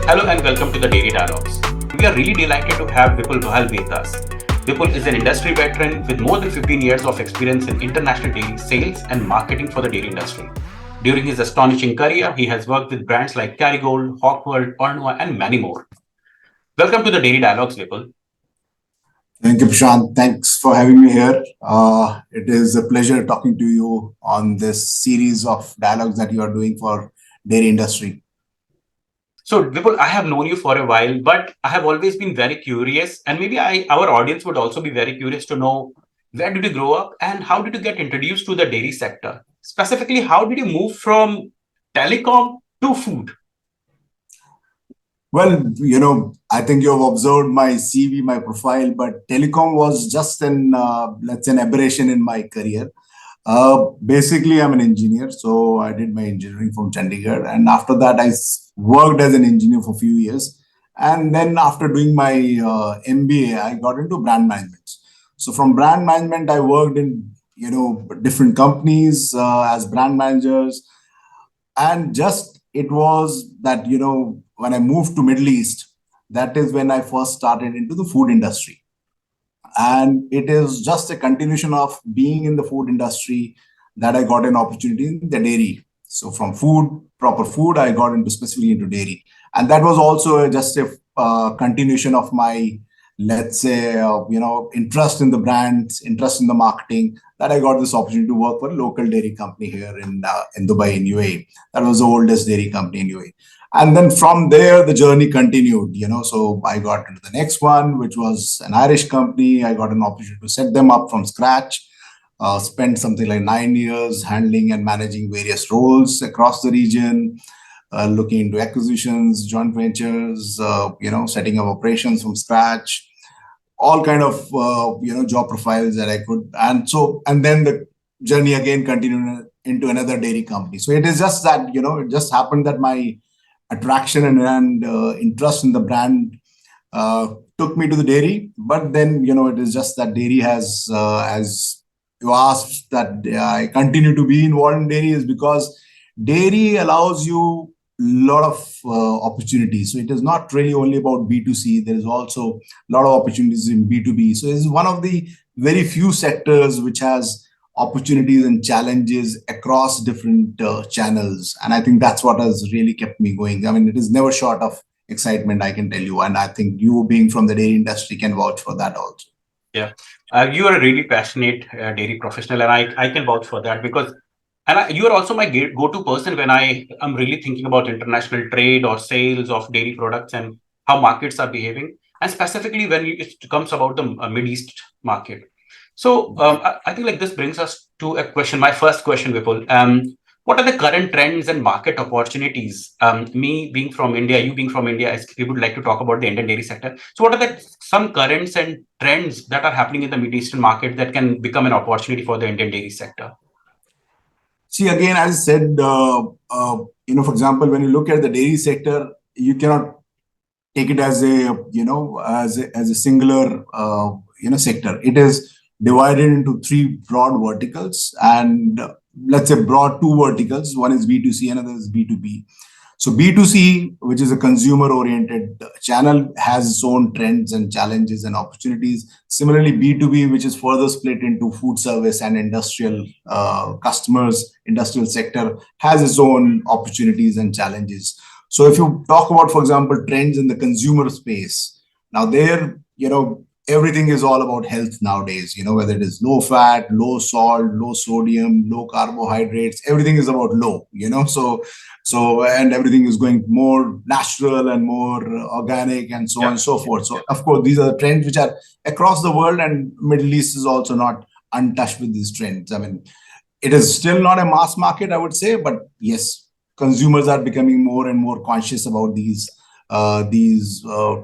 Hello and welcome to the Dairy Dialogues. We are really delighted to have Vipul Bahl with us. Vipul is an industry veteran with more than 15 years of experience in international dairy sales and marketing for the dairy industry. During his astonishing career, he has worked with brands like Kerrygold, Hawkworld, Ornoa, and many more. Welcome to the Dairy Dialogues, Vipul. Thank you, Prashant. Thanks for having me here. It is a pleasure talking to you on this series of dialogues that you are doing for dairy industry. So, Vipul, I have known you for a while, but I have always been very curious, and maybe our audience would also be very curious to know where did you grow up and how did you get introduced to the dairy sector? Specifically, how did you move from telecom to food? Well, I think you have observed my CV, my profile, but telecom was just let's say, an aberration in my career. Basically, I'm an engineer, so I did my engineering from Chandigarh, and after that, worked as an engineer for a few years, and then after doing my MBA, I got into brand management. So from brand management, I worked in different companies as brand managers, and just it was that when I moved to Middle East, that is when I first started into the food industry. And it is just a continuation of being in the food industry that I got an opportunity in the dairy. So from food, proper food, I got into specifically into dairy. And that was also just a continuation of my, let's say, interest in the brands, interest in the marketing, that I got this opportunity to work for a local dairy company here in Dubai, in UAE. That was the oldest dairy company in UAE. And then from there, the journey continued, so I got into the next one, which was an Irish company. I got an opportunity to set them up from scratch, spent something like 9 years handling and managing various roles across the region, looking into acquisitions, joint ventures, setting up operations from scratch, all kind of, job profiles that I could. And then the journey again continued into another dairy company. So it is just that, it just happened that my attraction and interest in the brand took me to the dairy. But then, it is just that dairy has, as you asked, that I continue to be involved in dairy is because dairy allows you a lot of opportunities. So it is not really only about B2C. There is also a lot of opportunities in B2B. So it's one of the very few sectors which has opportunities and challenges across different channels. And I think that's what has really kept me going. I mean, it is never short of excitement, I can tell you. And I think you being from the dairy industry can vouch for that also. Yeah, you are a really passionate dairy professional, and I can vouch for that because you are also my go-to person when I am really thinking about international trade or sales of dairy products and how markets are behaving, and specifically when it comes about the Mid East market. So I think like this brings us to a question. My first question, Vipul. What are the current trends and market opportunities? Me being from India, you being from India, we would like to talk about the Indian dairy sector. So what are some currents and trends that are happening in the Middle Eastern market that can become an opportunity for the Indian dairy sector? See, again, as I said, for example, when you look at the dairy sector, you cannot take it as a singular, sector. It is divided into three broad verticals, and let's say broad two verticals. One is B2C, another is B2B. So B2C, which is a consumer-oriented channel, has its own trends and challenges and opportunities. Similarly, B2B, which is further split into food service and industrial customers, industrial sector, has its own opportunities and challenges. So if you talk about, for example, trends in the consumer space, now there, everything is all about health nowadays, whether it is low fat, low salt, low sodium, low carbohydrates, everything is about low, and everything is going more natural and more organic and so on and so forth. So of course, these are the trends which are across the world, and Middle East is also not untouched with these trends. I mean, it is still not a mass market, I would say, but yes, consumers are becoming more and more conscious about these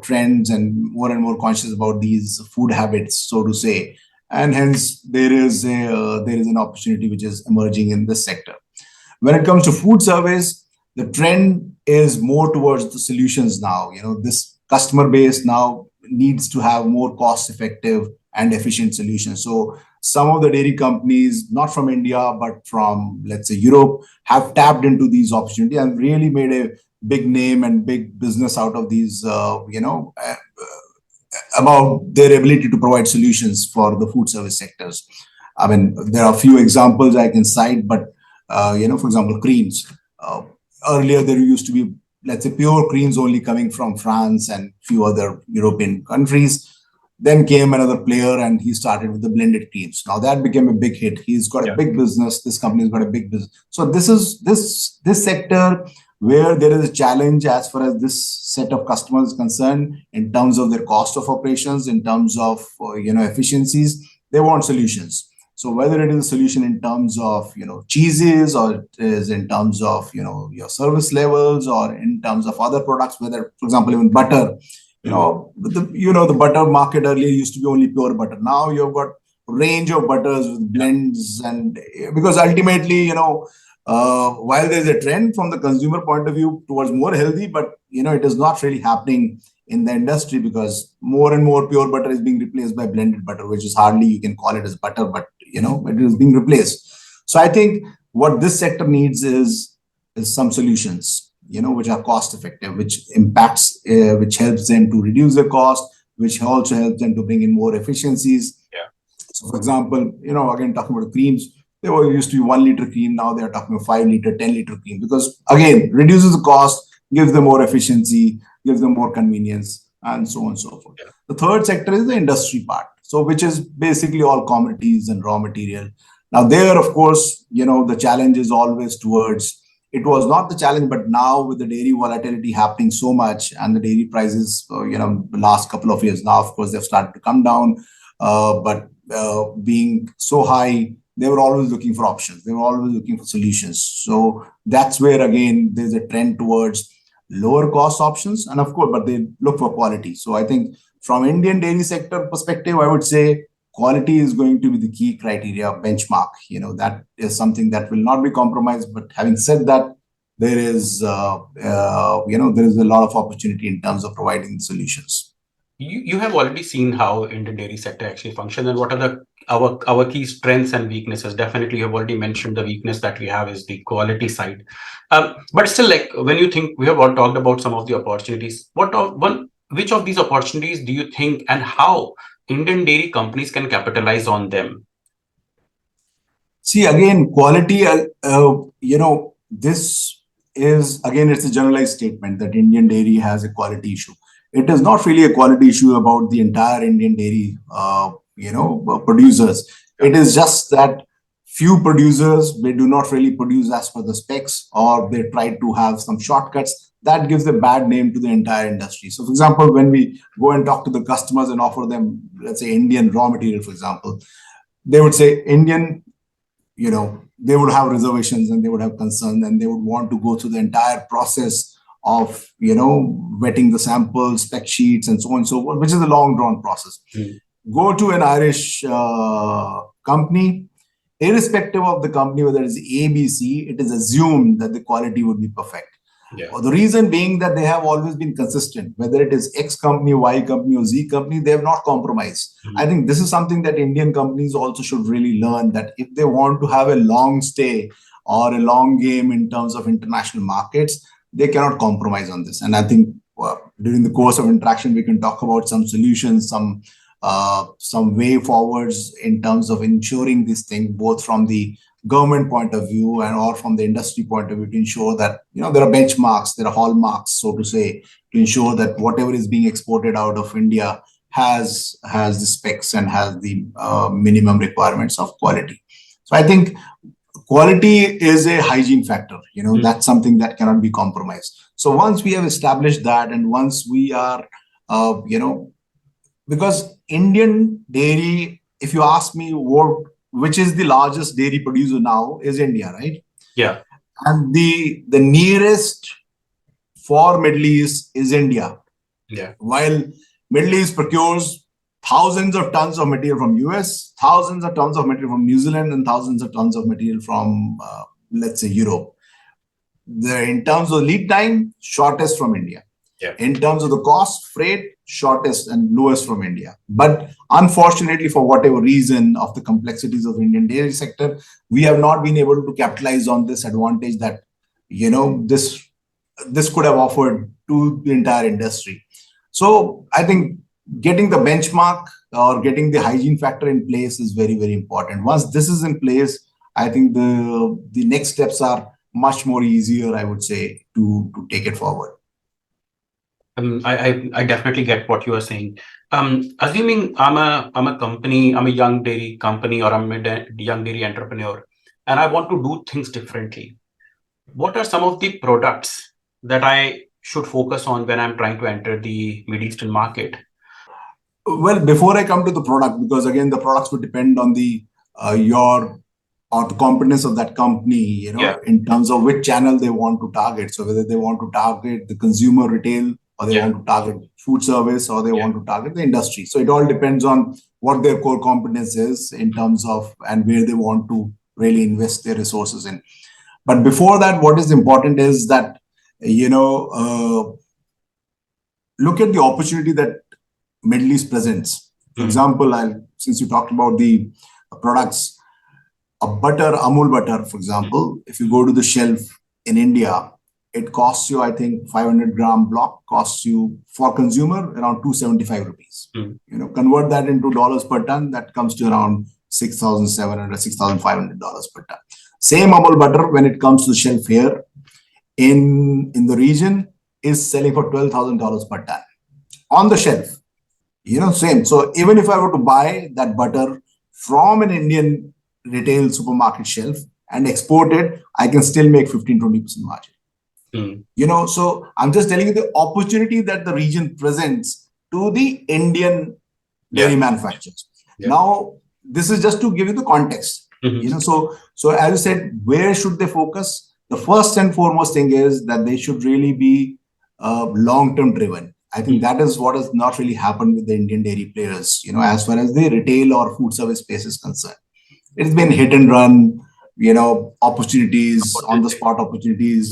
trends and more conscious about these food habits, so to say, and hence there is an opportunity which is emerging in this sector. When it comes to food service, the trend is more towards the solutions now. This customer base now needs to have more cost-effective and efficient solutions. So some of the dairy companies, not from India, but from, let's say, Europe, have tapped into these opportunities and really made a big name and big business out of these, about their ability to provide solutions for the food service sectors. I mean, there are a few examples I can cite, but for example, creams. Earlier, there used to be, let's say, pure creams only coming from France and few other European countries. Then came another player, and he started with the blended creams. Now that became a big hit. He's got a big business. This company's got a big business. So this is this sector where there is a challenge as far as this set of customers is concerned in terms of their cost of operations, in terms of efficiencies. They want solutions. So whether it is a solution in terms of cheeses, or it is in terms of your service levels, or in terms of other products, whether, for example, even butter. The butter market earlier used to be only pure butter. Now you've got range of butters with blends, and because ultimately, while there's a trend from the consumer point of view towards more healthy, but it is not really happening in the industry, because more and more pure butter is being replaced by blended butter, which is hardly you can call it as butter, but it is being replaced. So I think what this sector needs is some solutions, which are cost effective, which which helps them to reduce the cost, which also helps them to bring in more efficiencies. So, for example, again, talking about creams, they were used to be 1 liter cream. Now they're talking about 5 liter, 10 liter cream, because again, reduces the cost, gives them more efficiency, gives them more convenience, and so on and so forth. The third sector is the industry part. So, which is basically all commodities and raw material. Now there, of course, the challenge is always towards, it was not the challenge, but now with the dairy volatility happening so much, and the dairy prices, the last couple of years now, of course, they've started to come down, but being so high, they were always looking for options. They were always looking for solutions. So that's where, again, there's a trend towards lower cost options, and of course, but they look for quality. So I think from Indian dairy sector perspective, I would say quality is going to be the key criteria, benchmark. That is something that will not be compromised. But having said that, there is there is a lot of opportunity in terms of providing solutions. You have already seen how Indian dairy sector actually functions, and what are the our key strengths and weaknesses. Definitely, you have already mentioned the weakness that we have is the quality side. But still, like, when you think, we have all talked about some of the opportunities. Which of these opportunities do you think, and how Indian dairy companies can capitalize on them? See, again, quality, this is, again, it's a generalized statement that Indian dairy has a quality issue. It is not really a quality issue about the entire Indian dairy, producers. It is just that few producers, they do not really produce as per the specs, or they try to have some shortcuts. That gives a bad name to the entire industry. So, for example, when we go and talk to the customers and offer them, let's say, Indian raw material, for example, they would say Indian, they would have reservations, and they would have concerns, and they would want to go through the entire process of, vetting the samples, spec sheets, and so on and so forth, which is a long drawn process. Go to an Irish company, irrespective of the company, whether it's ABC, it is assumed that the quality would be perfect. The reason being that they have always been consistent, whether it is X company, Y company, or Z company, they have not compromised. I think this is something that Indian companies also should really learn, that if they want to have a long stay or a long game in terms of international markets, they cannot compromise on this. And I think during the course of interaction, we can talk about some solutions, some way forwards in terms of ensuring this thing, both from the government point of view and or from the industry point of view, to ensure that there are benchmarks, there are hallmarks, so to say, to ensure that whatever is being exported out of India has the specs and has the minimum requirements of quality. So I think quality is a hygiene factor. That's something that cannot be compromised. So once we have established that, and once we are because Indian dairy, if you ask me which is the largest dairy producer now, is India, right? Yeah. And the nearest for Middle East is India. Yeah. While Middle East procures thousands of tons of material from US, thousands of tons of material from New Zealand, and thousands of tons of material from, let's say, Europe. In terms of lead time, shortest from India. Yeah. In terms of the cost, freight, shortest and lowest from India. But unfortunately, for whatever reason of the complexities of Indian dairy sector, we have not been able to capitalize on this advantage that, this could have offered to the entire industry. So I think getting the benchmark or getting the hygiene factor in place is very, very important. Once this is in place, I think the next steps are much more easier, I would say, to take it forward. I definitely get what you are saying. Assuming I'm a company, I'm a young dairy company, or I'm a young dairy entrepreneur, and I want to do things differently. What are some of the products that I should focus on when I'm trying to enter the Middle Eastern market? Well, before I come to the product, because again, the products would depend on the your or the competence of that company, Yeah, in terms of which channel they want to target. So whether they want to target the consumer retail, or they yeah, want to target food service, or they yeah. want to target the industry. So it all depends on what their core competence is in terms of and where they want to really invest their resources in. But before that, what is important is that, look at the opportunity that Middle East presents. For Mm, example, since you talked about the products, a butter, Amul butter, for mm, example, if you go to the shelf in India, it costs you, I think, 500-gram block costs you for consumer around 275 rupees. mm, Convert that into dollars per ton, that comes to around 6,700, $6,500 per ton. Same Amul butter, when it comes to the shelf here in the region, is selling for $12,000 per ton on the shelf. Same. So even if I were to buy that butter from an Indian retail supermarket shelf and export it, I can still make 15-20% margin. mm. So I'm just telling you the opportunity that the region presents to the Indian dairy Yeah, manufacturers. yeah. Now, this is just to give you the context. Mhm. So as you said, where should they focus? The first and foremost thing is that they should really be long-term driven. I think Mm. that is what has not really happened with the Indian dairy players, as far as the retail or food service space is concerned. It's been hit and run, opportunities, on the Opportunity. spot opportunities,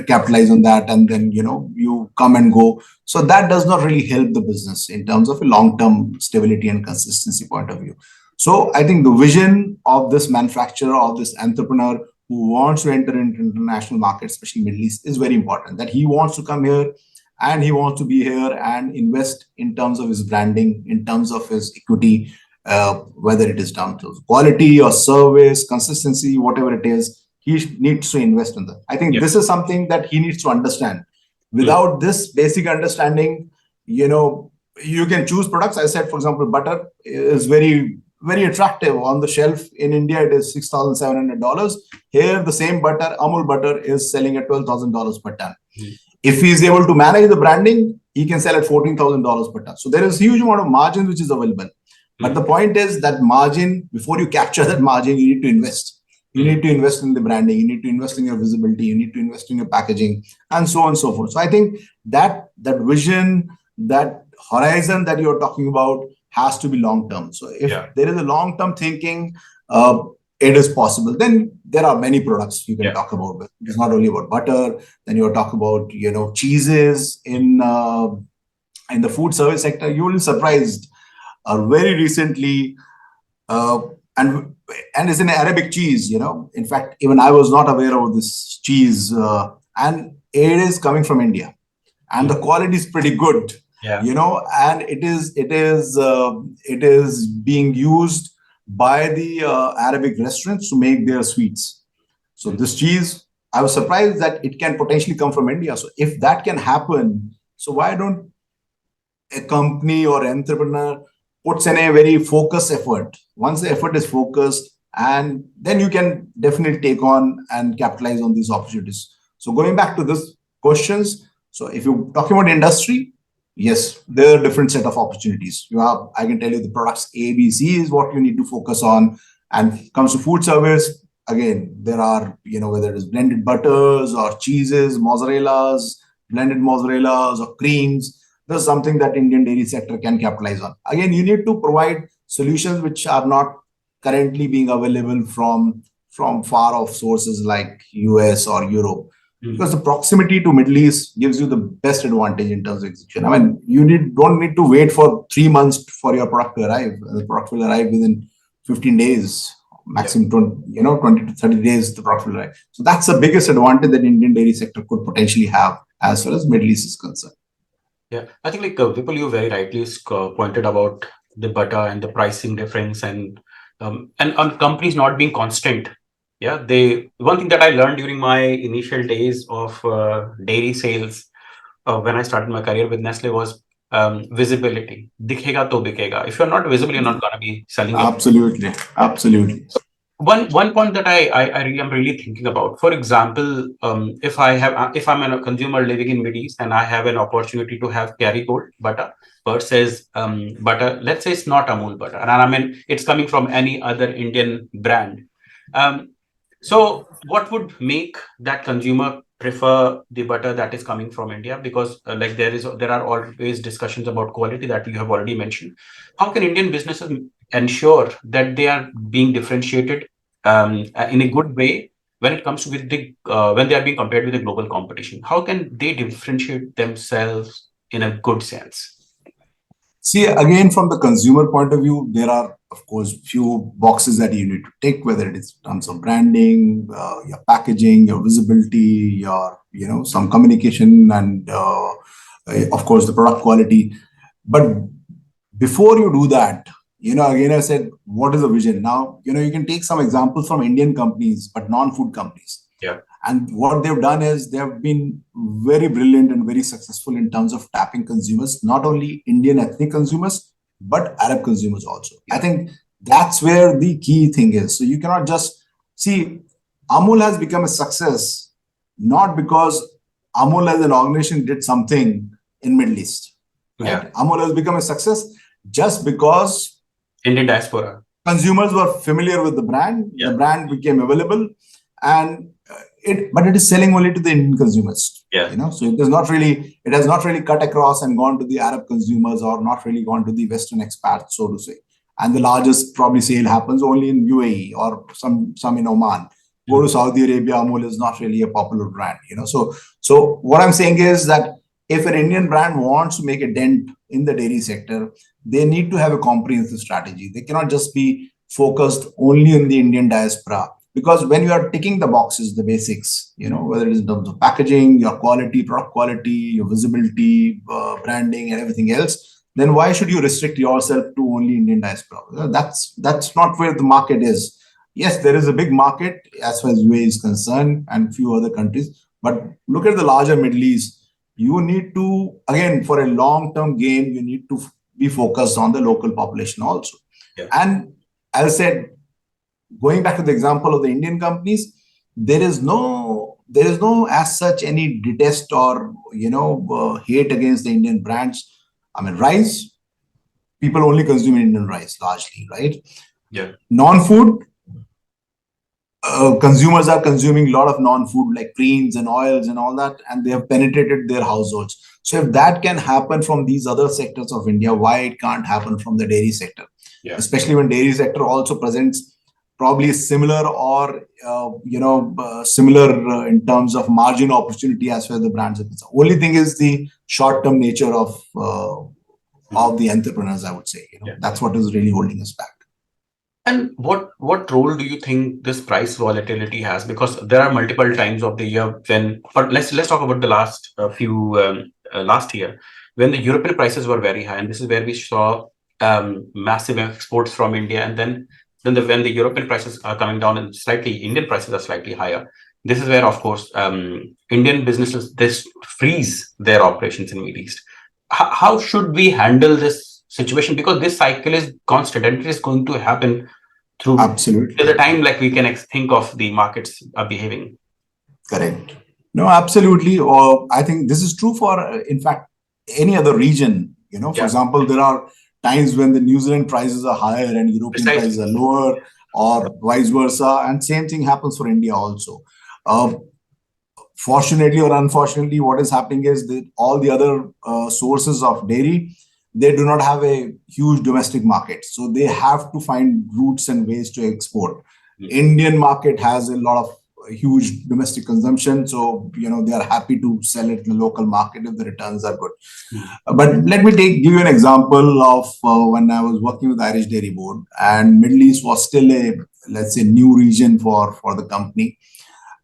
capitalize on that, and then, you come and go. So that does not really help the business in terms of a long-term stability and consistency point of view. So I think the vision of this manufacturer, of this entrepreneur who wants to enter into international markets, especially Middle East, is very important. That he wants to come here and he wants to be here and invest in terms of his branding, in terms of his equity, whether it is down to quality or service, consistency, whatever it is, he needs to invest in that. I think Yeah. this is something that he needs to understand. Mm. Without this basic understanding, you can choose products. I said, for example, butter is very, very attractive on the shelf. In India, it is $6,700. Here, the same butter, Amul butter, is selling at $12,000 per ton. Mm. If he is able to manage the branding, he can sell at $14,000 per ton. So there is huge amount of margin which is available. But the Mm. point is that margin, before you capture that margin, you need to invest. You Mm. need to invest in the branding, you need to invest in your visibility, you need to invest in your packaging, and so on and so forth. So I think that vision, that horizon that you're talking about has to be long term. So if Yeah. there is a long term thinking, it is possible. Then there are many products you can Yeah. talk about. It's not only about butter. Then you're talking about cheeses in the food service sector. You will be surprised. Very recently, uh, and and it's an Arabic cheese. In fact, even I was not aware of this cheese, and it is coming from India, and the Mm. quality is pretty good. Yeah. And it is being used by the Arabic restaurants to make their sweets. So Mm. this cheese, I was surprised that it can potentially come from India. So if that can happen, so why don't a company or entrepreneur puts in a very focused effort? Once the effort is focused, and then you can definitely take on and capitalize on these opportunities. So going back to this questions, so if you're talking about industry, yes, there are different set of opportunities. I can tell you the products A, B, C is what you need to focus on. And it comes to food service, again, there are, whether it is blended butters or cheeses, mozzarellas, blended mozzarellas or creams, this is something that Indian dairy sector can capitalize on. Again, you need to provide solutions which are not currently being available from far off sources like US or Europe, Mm. because the proximity to Middle East gives you the best advantage in terms of execution. I mean, don't need to wait for 3 months for your product to arrive. The product will arrive within 15 days, Yeah. maximum 20 to 30 days the product will arrive. So that's the biggest advantage that Indian dairy sector could potentially have as far as Middle East is concerned. Yeah, I think like Vipul, you very rightly pointed about the butter and the pricing difference and on companies not being constant. Yeah, they one thing that I learned during my initial days of dairy sales when I started my career with Nestle was visibility. Dikhega to bikega. If you're not visible, you're not gonna be selling your. Absolutely, absolutely. One point that I really am really thinking about. For example, if I'm a consumer living in Mid East and I have an opportunity to have Kerrygold butter versus butter, let's say it's not Amul butter, and I mean it's coming from any other Indian brand. Um, so what would make that consumer prefer the butter that is coming from India? Because like there are always discussions about quality that you have already mentioned. How can Indian businesses ensure that they are being differentiated in a good way when it comes with when they are being compared with the global competition? How can they differentiate themselves in a good sense? See, again, from the consumer point of view, there are, of course, few boxes that you need to tick, whether it is in terms of branding, your packaging, your visibility, your, some communication, and of course, the product quality. But before you do that, again, I said, what is the vision? Now, you can take some examples from Indian companies, but non-food companies. Yeah. And what they've done is they've been very brilliant and very successful in terms of tapping consumers, not only Indian ethnic consumers, but Arab consumers also. Yeah. I think that's where the key thing is. So you cannot just see Amul has become a success, not because Amul as an organization did something in Middle East. Right? Yeah. Amul has become a success just because Indian diaspora consumers were familiar with the brand. Yeah. The brand became available, and but it is selling only to the Indian consumers. Yeah. So it has not really cut across and gone to the Arab consumers or not really gone to the Western expats, so to say. And the largest probably sale happens only in UAE or some in Oman. Go to Saudi Arabia, Amul is not really a popular brand. So what I'm saying is that if an Indian brand wants to make a dent in the dairy sector, they need to have a comprehensive strategy. They cannot just be focused only on the Indian diaspora. Because when you are ticking the boxes, the basics, whether it is in terms of packaging, your quality, product quality, your visibility, branding, and everything else, then why should you restrict yourself to only Indian diaspora? That's not where the market is. Yes, there is a big market as far as UAE is concerned and a few other countries. But look at the larger Middle East. You need to, again, for a long-term game, you need to be focused on the local population also. Yeah. And as I said, going back to the example of the Indian companies, there is no as such any detest or hate against the Indian brands. I mean, rice, people only consume Indian rice largely, right? Yeah. Non-food, consumers are consuming a lot of non-food like greens and oils and all that, and they have penetrated their households. So if that can happen from these other sectors of India, why it can't happen from the dairy sector? Yeah. Especially when dairy sector also presents probably similar or similar in terms of margin opportunity as far as the brands are concerned. Only thing is the short-term nature of the entrepreneurs, I would say. That's what is really holding us back. And what role do you think this price volatility has? Because there are multiple times of the year when, but let's talk about the last year when the European prices were very high, and this is where we saw massive exports from India, and then when the European prices are coming down and Indian prices are slightly higher. This is where, of course, Indian businesses freeze their operations in Middle East. How should we handle this situation, because this cycle is constant and it is going to happen through Absolutely till the time like we can think of the markets are behaving. Correct. No, absolutely. Or I think this is true for, in fact, any other region. For example, there are times when the New Zealand prices are higher and European prices are lower, or vice versa. And same thing happens for India also. Fortunately or unfortunately, what is happening is that all the other sources of dairy, they do not have a huge domestic market. So they have to find routes and ways to export. Indian market has a lot of a huge domestic consumption. So, they are happy to sell it in the local market if the returns are good. Mm. But let me give you an example of when I was working with Irish Dairy Board, and Middle East was still a, let's say, new region for the company,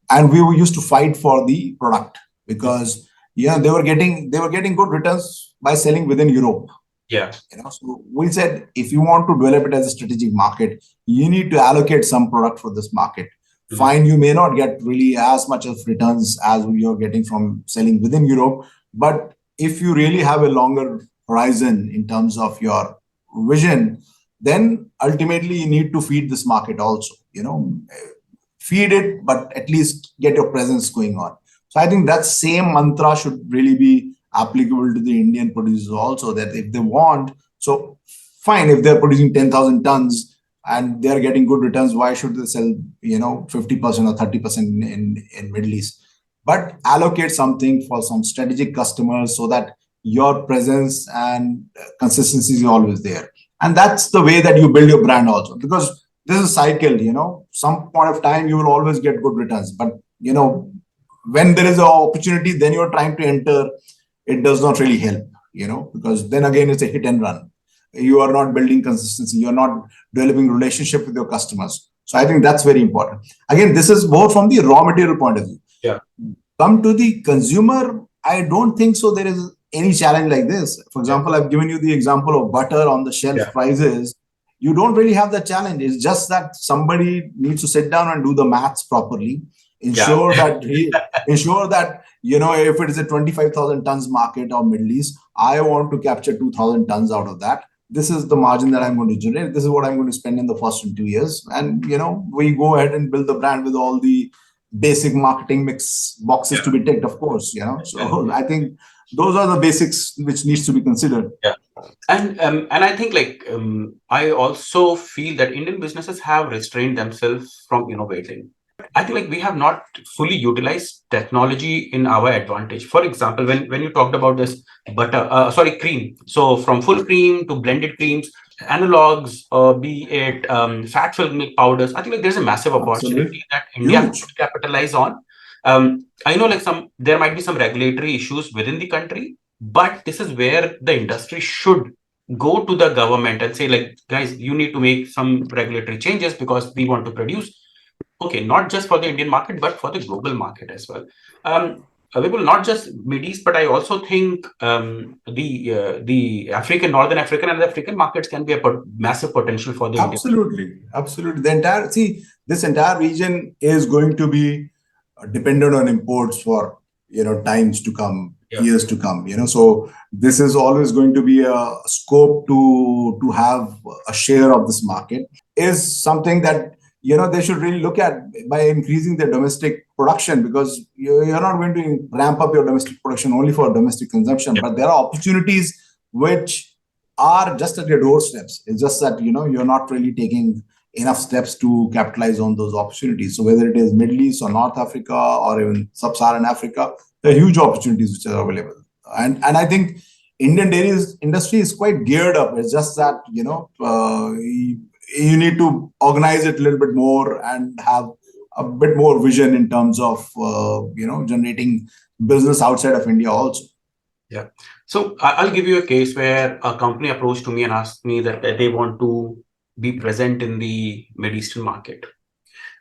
and we were used to fight for the product because they were getting good returns by selling within Europe. Yeah. So we said, if you want to develop it as a strategic market, you need to allocate some product for this market. Mhm. Fine, you may not get really as much of returns as you're getting from selling within Europe, but if you really have a longer horizon in terms of your vision, then ultimately you need to feed this market also. Feed it, but at least get your presence going on. So I think that same mantra should really be applicable to the Indian producers also, that if they want, so fine, if they're producing 10,000 tons and they're getting good returns, why should they sell, 50% or 30% in Middle East? But allocate something for some strategic customers so that your presence and consistency is always there. And that's the way that you build your brand also, because this is a cycle. Some point of time you will always get good returns, but when there is an opportunity, then you're trying to enter, it does not really help, because then again it's a hit and run. You are not building consistency, you're not developing relationship with your customers. So I think that's very important. Again, this is more from the raw material point of view. Yeah. Come to the consumer, I don't think so there is any challenge like this. For example, I've given you the example of butter on the shelf Yeah. prices. You don't really have the challenge. It's just that somebody needs to sit down and do the maths properly. Yeah. Ensure that if it is a 25,000 tons market of Middle East, I want to capture 2,000 tons out of that. This is the margin that I'm going to generate. This is what I'm going to spend in the first 2 years. And we go ahead and build the brand with all the basic marketing mix boxes to be ticked, of course. So I think those are the basics which needs to be considered. Yeah. And I think I also feel that Indian businesses have restrained themselves from innovating. I think we have not fully utilized technology in our advantage. For example, when you talked about this cream. So from full cream to blended creams, analogs, be it fat-filled milk powders, I think there's a massive opportunity Absolutely. that India Huge. could capitalize on. I know there might be some regulatory issues within the country, but this is where the industry should go to the government and say, guys, you need to make some regulatory changes because we want to produce. Okay, not just for the Indian market, but for the global market as well. We will not just Mid East, but I also think the African, Northern African, and the African markets can be a massive potential for the Indian. Absolutely. This entire region is going to be dependent on imports for times to come, Yeah. years to come. So this is always going to be a scope to have a share of this market. Is something that they should really look at by increasing their domestic production, because you're not going to ramp up your domestic production only for domestic consumption. Yeah. But there are opportunities which are just at your doorsteps. It's just that you're not really taking enough steps to capitalize on those opportunities. So whether it is Middle East or North Africa or even Sub-Saharan Africa, there are huge opportunities which are available. And I think Indian dairy industry is quite geared up. It's just that you need to organize it a little bit more and have a bit more vision in terms of generating business outside of India also. Yeah. So I'll give you a case where a company approached to me and asked me that they want to be present in the Middle Eastern market.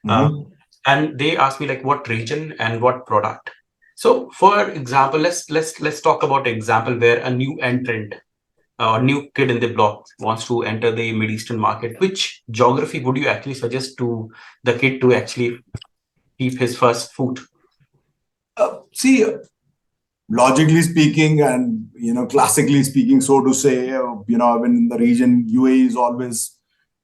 And they asked me what region and what product. So for example, let's talk about an example where a new entrant or new kid in the block wants to enter the Middle Eastern market. Which geography would you actually suggest to the kid to actually keep his first foot? Logically speaking and classically speaking, so to say, I've been in the region. UAE is always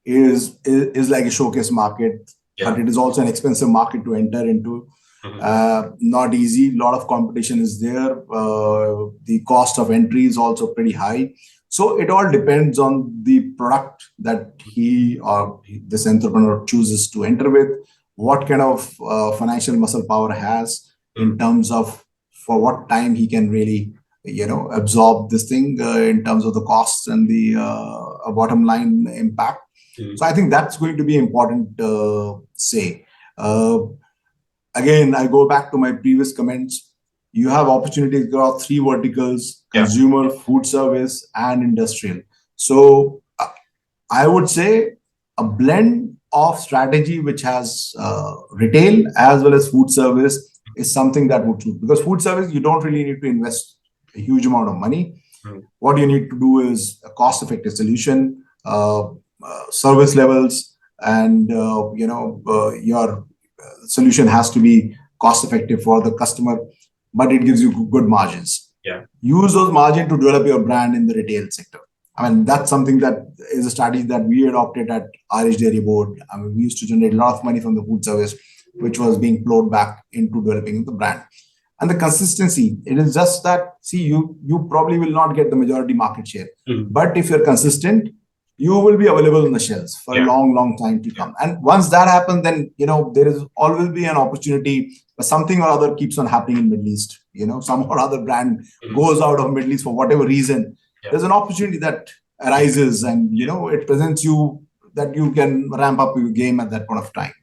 is like a showcase market. Yeah. But it is also an expensive market to enter into. Not easy. A lot of competition is there. The cost of entry is also pretty high. So it all depends on the product that he or this entrepreneur chooses to enter with, what kind of financial muscle power has in terms of for what time he can really absorb this thing in terms of the costs and the bottom line impact. So I think that's going to be important say. again, I go back to my previous comments. You have opportunities across three verticals: Yeah. consumer, food service, and industrial. So I would say a blend of strategy which has retail as well as food service is something that would suit. Because food service, you don't really need to invest a huge amount of money. Mm. What you need to do is a cost-effective solution, service levels, and your solution has to be cost-effective for the customer, but it gives you good margins. Yeah. Use those margins to develop your brand in the retail sector. I mean, that's something that is a strategy that we adopted at Irish Dairy Board. I mean, we used to generate a lot of money from the food service, which was being flowed back into developing the brand. And the consistency, it is just that, see, you probably will not get the majority market share. But if you're consistent, you will be available on the shelves for a long time to come. And once that happens, then there is always be an opportunity, but something or other keeps on happening in Middle East. Some or other brand goes out of Middle East for whatever reason. There's an opportunity that arises, and it presents you that you can ramp up your game at that point of time.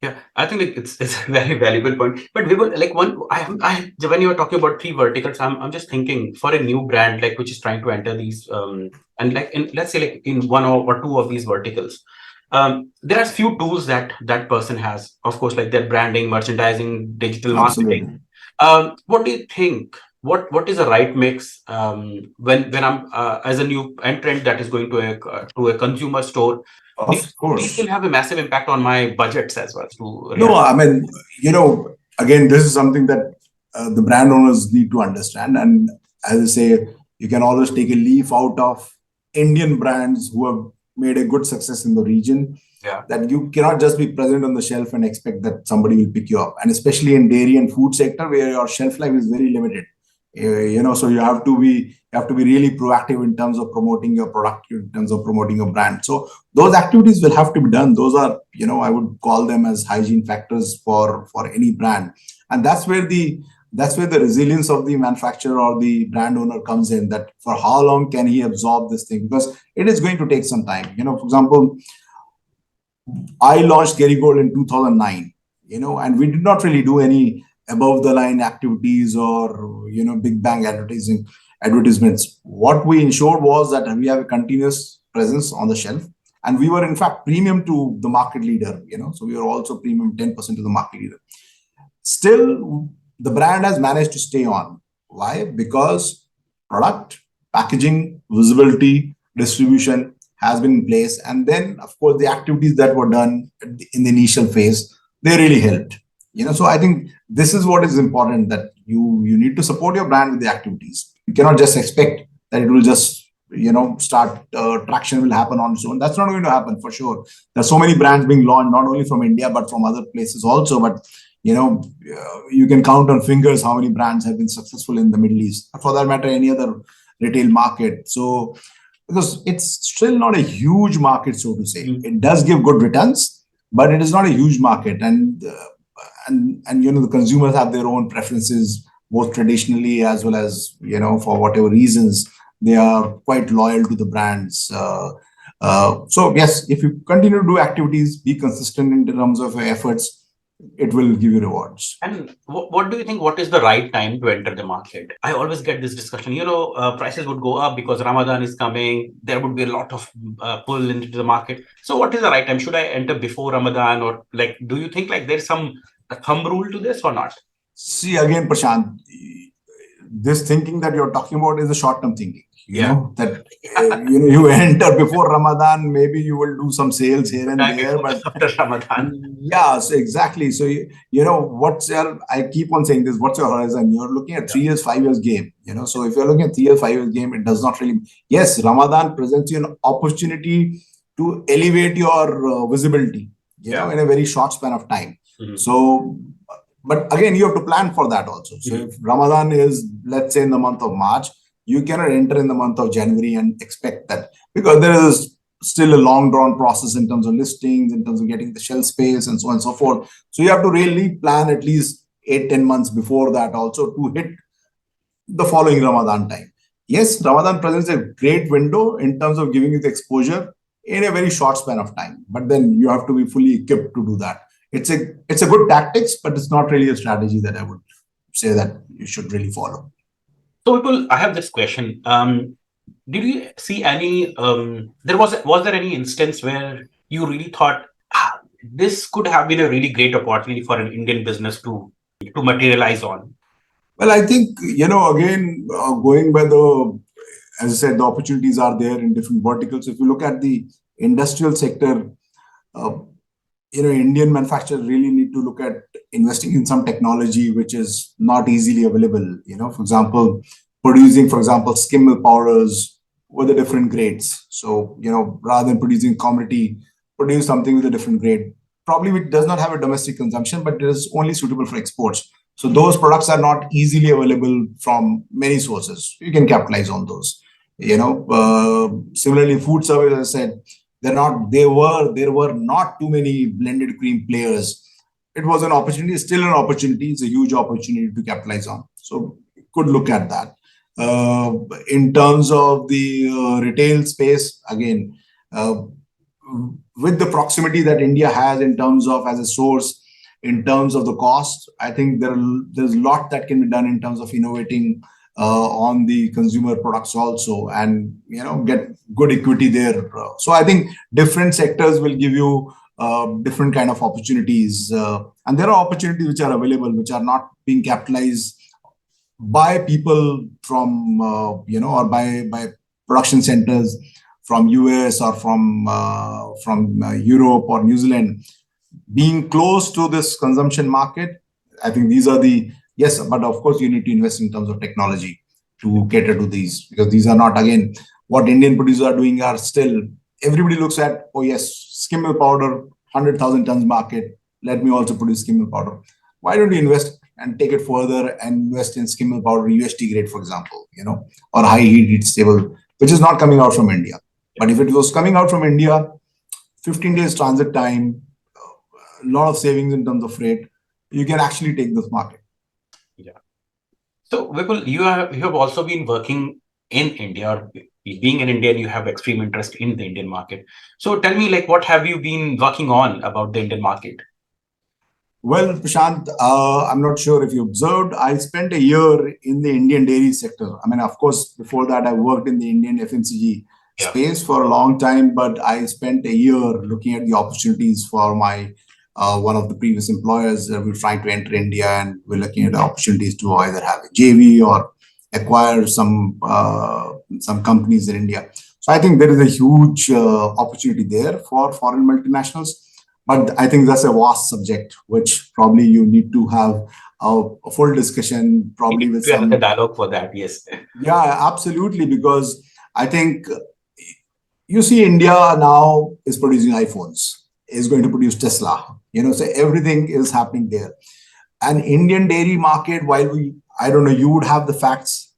Yeah, I think it's a very valuable point. But we will like when you were talking about three verticals, I'm just thinking for a new brand like which is trying to enter these and like in let's say like in one or two of these verticals, there are few tools that that person has. Of course, like their branding, merchandising, digital marketing. Absolutely. What do you think? What is the right mix when I'm as a new entrant that is going to a consumer store? These Of course. will have a massive impact on my budgets as well. No, I mean, again, this is something that the brand owners need to understand. And as I say, you can always take a leaf out of Indian brands who have made a good success in the region. Yeah. That you cannot just be present on the shelf and expect that somebody will pick you up. And especially in dairy and food sector where your shelf life is very limited. So you have to be really proactive in terms of promoting your product, in terms of promoting your brand. So those activities will have to be done. Those are, I would call them as hygiene factors for any brand. And that's where the resilience of the manufacturer or the brand owner comes in, that for how long can he absorb this thing, because it is going to take some time. For example, I launched Kerrygold in 2009, and we did not really do any above the line activities or, big bang advertisements. What we ensured was that we have a continuous presence on the shelf. And we were in fact premium to the market leader, so we were also premium 10% to the market leader. Still, the brand has managed to stay on. Why? Because product, packaging, visibility, distribution has been in place. And then, of course, the activities that were done in the initial phase, they really helped. So I think this is what is important, that you need to support your brand with the activities. You cannot just expect that it will just, start traction will happen on its own. That's not going to happen for sure. There's so many brands being launched, not only from India, but from other places also. But, you can count on fingers how many brands have been successful in the Middle East, for that matter, any other retail market. So, because it's still not a huge market, so to say. It does give good returns, but it is not a huge market. And the consumers have their own preferences, both traditionally as well as, for whatever reasons, they are quite loyal to the brands. So yes, if you continue to do activities, be consistent in terms of your efforts, it will give you rewards. And what do you think? What is the right time to enter the market? I always get this discussion. Prices would go up because Ramadan is coming. There would be a lot of pull into the market. So, what is the right time? Should I enter before Ramadan, or like, do you think like there's some thumb rule to this or not? See, again, Prashant, this thinking that you're talking about is a short-term thinking. That you enter before Ramadan, maybe you will do some sales here and there, but after Ramadan. Yeah, so exactly. So I keep on saying this, what's your horizon? You're looking at 3 years, 5 years game. So if you're looking at 3 years, 5 years game, it does not really. Yes, Ramadan presents you an opportunity to elevate your visibility, in a very short span of time. So, but again, you have to plan for that also. So if Ramadan is, let's say, in the month of March, you cannot enter in the month of January and expect that, because there is still a long drawn process in terms of listings, in terms of getting the shelf space, and so on and so forth. So you have to really plan at least 8-10 months before that also to hit the following Ramadan time. Yes, Ramadan presents a great window in terms of giving you the exposure in a very short span of time, but then you have to be fully equipped to do that. it's a good tactics, but it's not really a strategy that I would say that you should really follow. So, Vipul, I have this question. Did you see any? Was there any instance where you really thought this could have been a really great opportunity for an Indian business to materialize on? Well, I think, again, going by as I said, the opportunities are there in different verticals. If you look at the industrial sector, uh, Indian manufacturers really need to look at investing in some technology which is not easily available. For example, producing, for example, skim milk powders with the different grades. So, rather than producing commodity, produce something with a different grade. Probably which does not have a domestic consumption, but it is only suitable for exports. So those products are not easily available from many sources. You can capitalize on those. Similarly, food service, as I said, there were not too many blended cream players. It was an opportunity, still an opportunity. It's a huge opportunity to capitalize on. So could look at that. In terms of the retail space, again, uh, with the proximity that India has in terms of as a source, in terms of the cost, I think there's a lot that can be done in terms of innovating on the consumer products also, and get good equity there. So I think different sectors will give you different kind of opportunities, and there are opportunities which are available which are not being capitalized by people from or by production centers from US or from Europe or New Zealand, being close to this consumption market. I think these are the yes, but of course you need to invest in terms of technology to cater to these, because these are not, again, what Indian producers are doing are still, everybody looks at, oh yes, skim milk powder, 100,000 tons market, let me also produce skim milk powder. Why don't you invest and take it further and invest in skim milk powder UST grade, for example, or high heat stable, which is not coming out from India. But if it was coming out from India, 15 days transit time, a lot of savings in terms of freight, you can actually take this market. Yeah. So, Vipul, you have also been working in India, or being an Indian, you have extreme interest in the Indian market. So, tell me, like, what have you been working on about the Indian market? Well, Prashant, I'm not sure if you observed, I spent a year in the Indian dairy sector. I mean, of course, before that, I worked in the Indian FMCG Yeah. space for a long time, but I spent a year looking at the opportunities for my one of the previous employers. We're trying to enter India, and we're looking at the opportunities to either have a JV or acquire some companies in India. So I think there is a huge opportunity there for foreign multinationals. But I think that's a vast subject, which probably you need to have a full discussion, We probably need with to have a some. dialogue for that. Yes. Yeah, absolutely. Because I think you see India now is producing iPhones, is going to produce Tesla, so everything is happening there. And Indian dairy market, I don't know, you would have the facts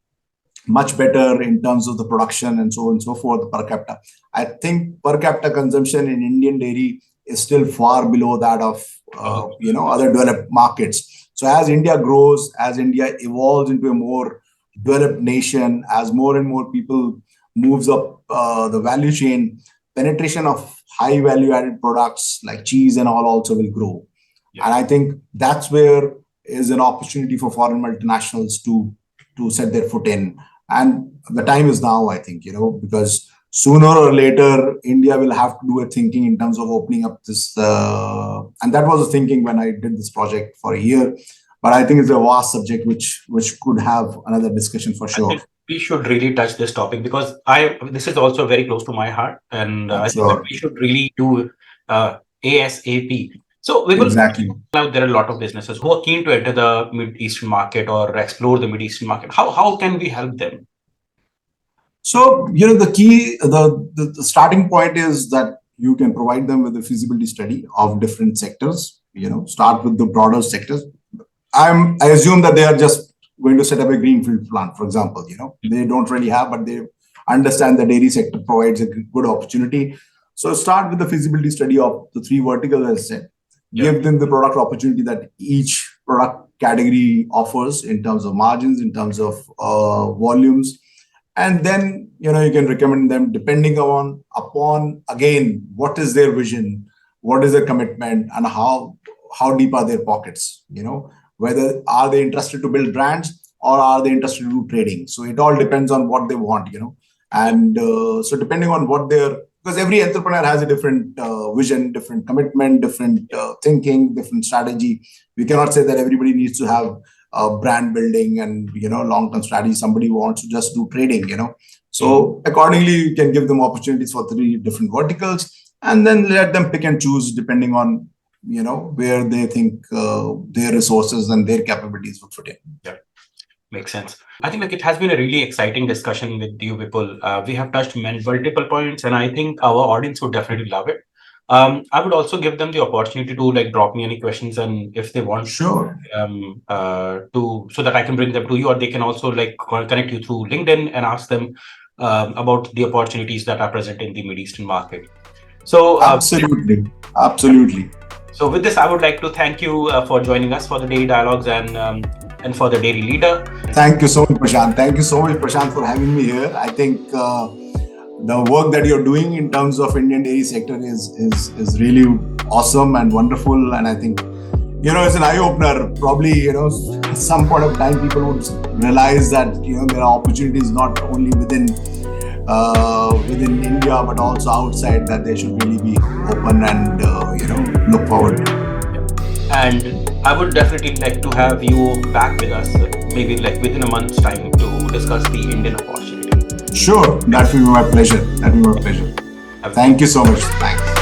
much better in terms of the production and so on and so forth per capita. I think per capita consumption in Indian dairy is still far below that of other developed markets. So as India grows, as India evolves into a more developed nation, as more and more people moves up the value chain, penetration of high value added products like cheese and all also will grow. Yeah. And I think that's where is an opportunity for foreign multinationals to set their foot in. And the time is now, I think, because sooner or later, India will have to do a thinking in terms of opening up this. And that was the thinking when I did this project for a year. But I think it's a vast subject which could have another discussion for I sure. think we should really touch this topic because this is also very close to my heart, and I think that Sure. we should really do ASAP. So, we will Exactly. now there are a lot of businesses who are keen to enter the Mid Eastern market or explore the Mid Eastern market. How can we help them? So, the key, the starting point is that you can provide them with a feasibility study of different sectors, start with the broader sectors. I assume that they are just going to set up a greenfield plant, for example, they don't really have, but they understand the dairy sector provides a good opportunity. So start with the feasibility study of the three verticals, as I said. Yeah. Give them the product opportunity that each product category offers in terms of margins, in terms of volumes, and then you can recommend them depending upon again what is their vision, what is their commitment, and how how deep are their pockets, whether are they interested to build brands or are they interested to do trading. So it all depends on what they want, and so depending on what because every entrepreneur has a different vision, different commitment, different thinking, different strategy. We cannot say that everybody needs to have brand building and long-term strategy. Somebody wants to just do trading, so accordingly you can give them opportunities for 3 different verticals, and then let them pick and choose depending on where they think their resources and their capabilities would fit in. Yeah, makes sense. I think it has been a really exciting discussion with you, Vipul. We have touched multiple points, and I think our audience would definitely love it. I would also give them the opportunity to drop me any questions, and if they want, sure, so that I can bring them to you, or they can also connect you through LinkedIn and ask them about the opportunities that are present in the Middle Eastern market. So absolutely. So with this, I would like to thank you for joining us for the Dairy Dialogues and for the Dairy Leader. Thank you so much, Prashant. Thank you so much, Prashant, for having me here. I think the work that you're doing in terms of Indian dairy sector is really awesome and wonderful. And I think, it's an eye-opener. Probably, at some point of time, people would realize that, there are opportunities not only within India, but also outside, that they should really be open and, look forward to. And I would definitely like to have you back with us, maybe within a month's time, to discuss the Indian opportunity. Sure, that will be my pleasure. Thank you so much. Thanks.